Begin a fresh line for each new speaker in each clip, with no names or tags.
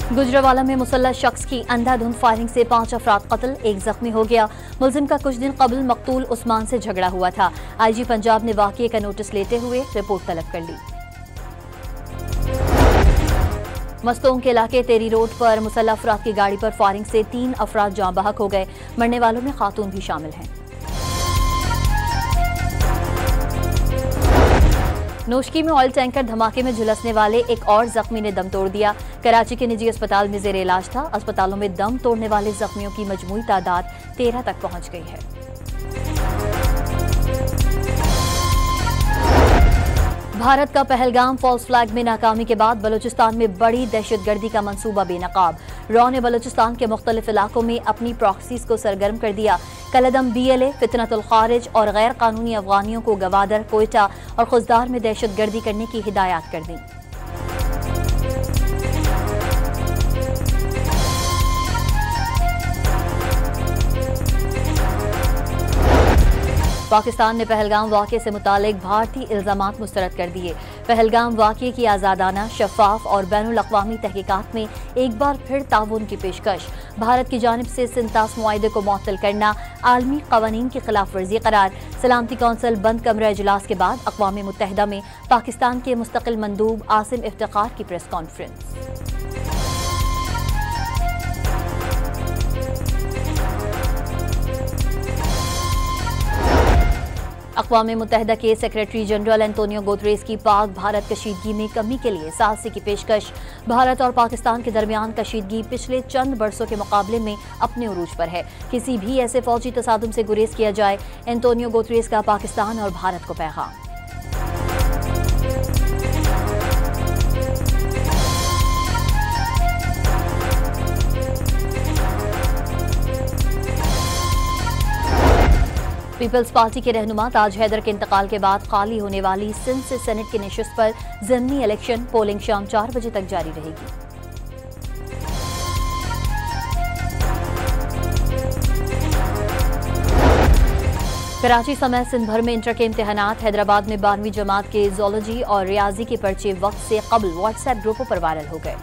गुजरावाला में मुसल्लह शख्स की अंधाधुंध फायरिंग से 5 अफराद कत्ल, एक जख्मी हो गया। मुलजिम का कुछ दिन कबल मकतूल उस्मान से झगड़ा हुआ था। आईजी पंजाब ने वाक़ये का नोटिस लेते हुए रिपोर्ट तलब कर ली। मस्तोंग के इलाके तेरी रोड पर मुसल्लह अफराद की गाड़ी पर फायरिंग से 3 अफराद जाँ बहक हो गए। मरने वालों में खातून भी शामिल हैं। नोशकी में ऑयल टैंकर धमाके में झुलसने वाले एक और जख्मी ने दम तोड़ दिया। कराची के निजी अस्पताल में जेर इलाज था। अस्पतालों में दम तोड़ने वाले जख्मियों की मजमूई तादाद 13 तक पहुंच गई है। भारत का पहलगाम फॉल्स फ्लैग में नाकामी के बाद बलूचिस्तान में बड़ी दहशतगर्दी का मंसूबा बेनकाब। रॉ ने बलूचिस्तान के मुख्तलिफ इलाकों में अपनी प्रॉक्सीज को सरगर्म कर दिया। कलदम BLA, फितनतुल खारिज और गैर कानूनी अफगानियों को गवादर, कोयटा और खुजदार में दहशतगर्दी करने की हिदायत कर दी। पाकिस्तान ने पहलगाम वाक़ये से मुतालिक भारतीय इल्ज़ामात मुस्तरद कर दिए। पहलगाम वाक़ये की आज़ादाना, शफ़ाफ और बैनुल अक़वामी तहक़ीक़ात में एक बार फिर ताउन की पेशकश। भारत की जानिब से सिंतास मुआहिदे को मुअत्तल करना आलमी क़वानीन की खिलाफ वर्जी करार। सलामती कौंसिल बंद कमरा इजलास के बाद अक़वाम मुत्तहिदा में पाकिस्तान के मुस्तक़िल मंदूब आसिम इफ्तिखार की प्रेस कॉन्फ्रेंस। अक़वाम मुत्तहिदा के सेक्रेटरी जनरल एंटोनियो गुतरेस की पाक भारत कशीदगी में कमी के लिए साहसी की पेशकश। भारत और पाकिस्तान के दरमियान कशीदगी पिछले चंद बरसों के मुकाबले में अपने उरूज पर है। किसी भी ऐसे फौजी तसादुम से गुरेज किया जाए। एंटोनियो गुतरेस का पाकिस्तान और भारत को पैगाम। पीपल्स पार्टी के रहनुमा ताज हैदर के इंतकाल के बाद खाली होने वाली सिंध से सेनेट की नशिस्त पर ज़िमनी इलेक्शन पोलिंग शाम 4 बजे तक जारी रहेगी। कराची समेत सिंध भर में इंटर के इम्तिहानात। हैदराबाद में 12वीं जमात के ज़ूलॉजी और रियाजी के पर्चे वक्त से कबल व्हाट्सएप ग्रुपों पर वायरल हो गए।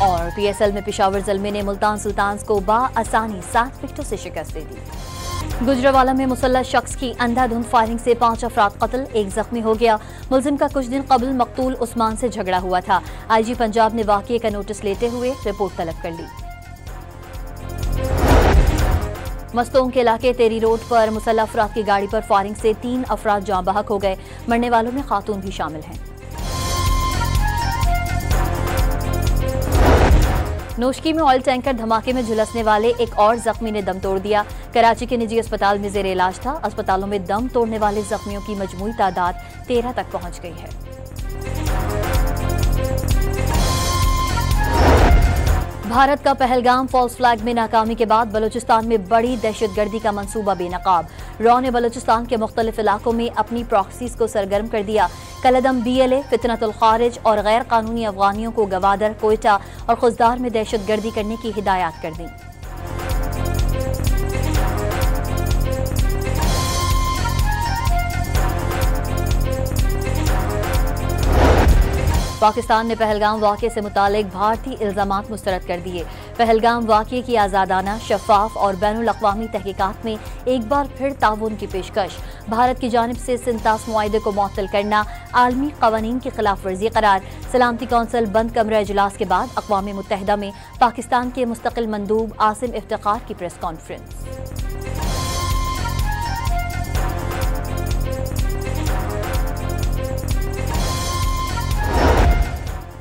और PSL में पेशावर ज़ल्मे ने मुल्तान सुल्तान्स को बाआसानी 7 विकेटों से शिकस्त दे दी। गुजरावाला में मुसल्लह शख्स की अंधाधुंध फायरिंग से 5 अफराद कत्ल, एक जख्मी हो गया। मुलजिम का कुछ दिन कबल मकतूल उस्मान से झगड़ा हुआ था। आईजी पंजाब ने वाक़ये का नोटिस लेते हुए रिपोर्ट तलब कर ली। मस्तोंग के इलाके तेरी रोड पर मुसल्लह अफराद की गाड़ी पर फायरिंग से 3 अफराद जाँ बहक हो गए। मरने वालों में खातून भी शामिल हैं। नोशकी में ऑयल टैंकर धमाके में झुलसने वाले एक और जख्मी ने दम तोड़ दिया। कराची के निजी अस्पताल में जेर इलाज था। अस्पतालों में दम तोड़ने वाले जख्मियों की मजमूई तादाद 13 तक पहुंच गई है। भारत का पहलगाम फॉल्स फ्लैग में नाकामी के बाद बलूचिस्तान में बड़ी दहशतगर्दी का मंसूबा बेनकाब। रॉ ने बलूचिस्तान के मुख्तलिफ इलाकों में अपनी प्रॉक्सीज को सरगर्म कर दिया। कलदम BLA, फितनतुल खारिज और गैर कानूनी अफगानियों को गवादर, कोयटा और खुजदार में दहशतगर्दी करने की हिदायत कर दी। पाकिस्तान ने पहलगाम वाक़ये से मुतालिक भारतीय इल्ज़ामात मुस्तरद कर दिए। पहलगाम वाक़ये की आज़ादाना, शफ़ाफ और बैनुल अक़वामी तहक़ीक़ात में एक बार फिर ताउन की पेशकश। भारत की जानिब से सिंतास मुआहिदे को मुअत्तल करना आलमी क़वानीन की खिलाफ वर्जी करार। सलामती कौंसिल बंद कमरा इजलास के बाद अक़वाम मुत्तहिदा में पाकिस्तान के मुस्तक़िल मंदूब आसिम इफ्तिखार की प्रेस कॉन्फ्रेंस।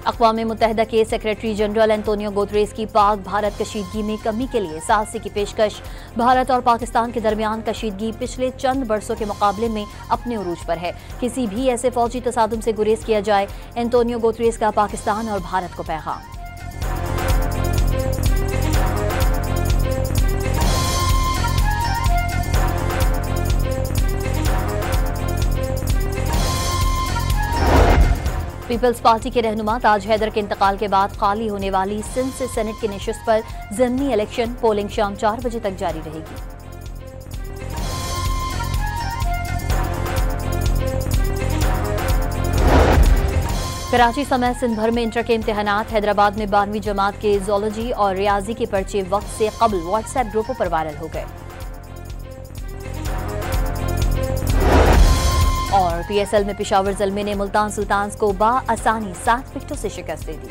अक़वाम मुत्तहिदा के सेक्रेटरी जनरल एंटोनियो गुतरेस की पाक भारत कशीदगी में कमी के लिए साहसी की पेशकश। भारत और पाकिस्तान के दरमियान कशीदगी पिछले चंद बरसों के मुकाबले में अपने उरूज पर है। किसी भी ऐसे फौजी तसादुम से गुरेज किया जाए। एंटोनियो गुतरेस का पाकिस्तान और भारत को पैगाम। पीपल्स पार्टी के रहनुमा ताज हैदर के इंतकाल के बाद खाली होने वाली सिंध से सेनेट की नशिस्त पर ज़िमनी इलेक्शन पोलिंग शाम 4 बजे तक जारी रहेगी। कराची समेत सिंध भर में इंटर के इम्तिहानात। हैदराबाद में 12वीं जमात के जोलॉजी और रियाजी के पर्चे वक्त से कबल व्हाट्सएप ग्रुपों पर वायरल हो गए। और PSL में पेशावर ज़ल्मी ने मुल्तान सुल्तान्स को बआसानी 7 विकेटों से शिकस्त दे दी।